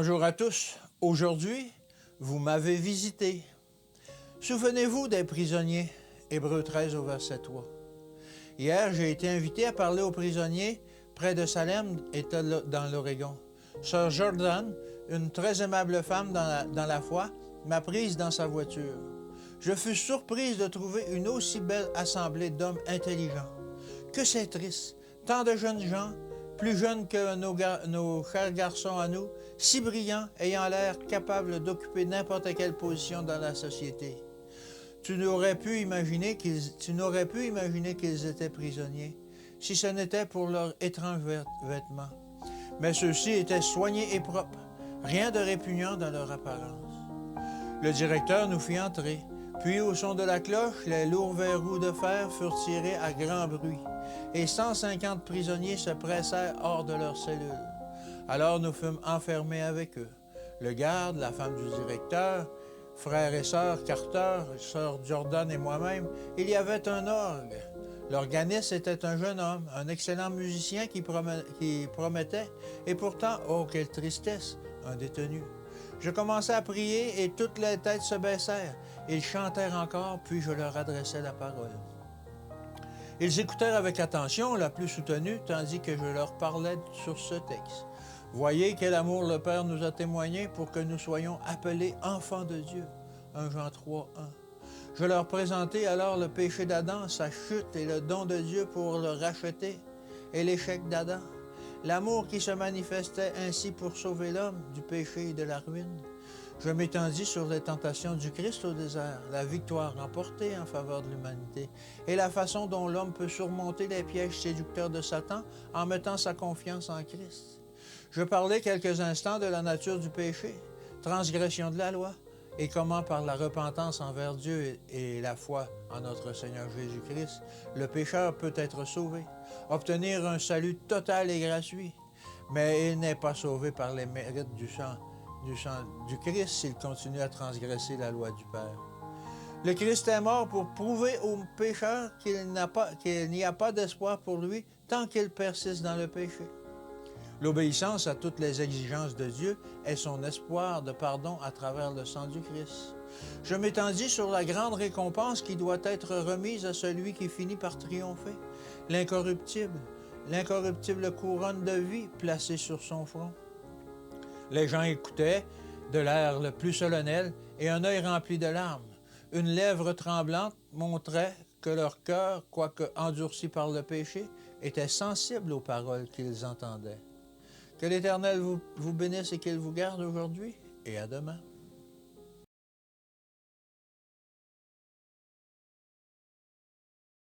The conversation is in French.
Bonjour à tous. Aujourd'hui, vous m'avez visité. Souvenez-vous des prisonniers, Hébreux 13 au verset 3. Hier, j'ai été invité à parler aux prisonniers près de Salem, État dans l'Oregon. Sœur Jordan, une très aimable femme dans la foi, m'a prise dans sa voiture. Je fus surprise de trouver une aussi belle assemblée d'hommes intelligents. Que c'est triste, tant de jeunes gens, plus jeunes que nos chers garçons à nous, si brillants, ayant l'air capables d'occuper n'importe quelle position dans la société. Tu n'aurais pu imaginer qu'ils étaient prisonniers, si ce n'était pour leurs étranges vêtements. Mais ceux-ci étaient soignés et propres, rien de répugnant dans leur apparence. Le directeur nous fit entrer, puis au son de la cloche, les lourds verrous de fer furent tirés à grand bruit, et 150 prisonniers se pressèrent hors de leurs cellules. Alors nous fûmes enfermés avec eux. Le garde, la femme du directeur, frères et sœurs Carter, sœur Jordan et moi-même, il y avait un orgue. L'organiste était un jeune homme, un excellent musicien qui promettait, et pourtant, oh quelle tristesse, un détenu. Je commençai à prier et toutes les têtes se baissèrent. Ils chantèrent encore, puis je leur adressai la parole. Ils écoutèrent avec attention, la plus soutenue, tandis que je leur parlais sur ce texte. Voyez quel amour le Père nous a témoigné pour que nous soyons appelés enfants de Dieu. 1 Jean 3, 1. Je leur présentai alors le péché d'Adam, sa chute et le don de Dieu pour le racheter, et l'échec d'Adam. L'amour qui se manifestait ainsi pour sauver l'homme du péché et de la ruine. Je m'étendis sur les tentations du Christ au désert, la victoire remportée en faveur de l'humanité et la façon dont l'homme peut surmonter les pièges séducteurs de Satan en mettant sa confiance en Christ. Je parlais quelques instants de la nature du péché, transgression de la loi, et comment par la repentance envers Dieu et la foi en notre Seigneur Jésus-Christ, le pécheur peut être sauvé, obtenir un salut total et gratuit. Mais il n'est pas sauvé par les mérites du sang du Christ s'il continue à transgresser la loi du Père. Le Christ est mort pour prouver au pécheur qu'il n'y a pas d'espoir pour lui tant qu'il persiste dans le péché. L'obéissance à toutes les exigences de Dieu est son espoir de pardon à travers le sang du Christ. Je m'étendis sur la grande récompense qui doit être remise à celui qui finit par triompher, l'incorruptible couronne de vie placée sur son front. Les gens écoutaient de l'air le plus solennel et un œil rempli de larmes. Une lèvre tremblante montrait que leur cœur, quoique endurci par le péché, était sensible aux paroles qu'ils entendaient. Que l'Éternel vous bénisse et qu'il vous garde aujourd'hui et à demain.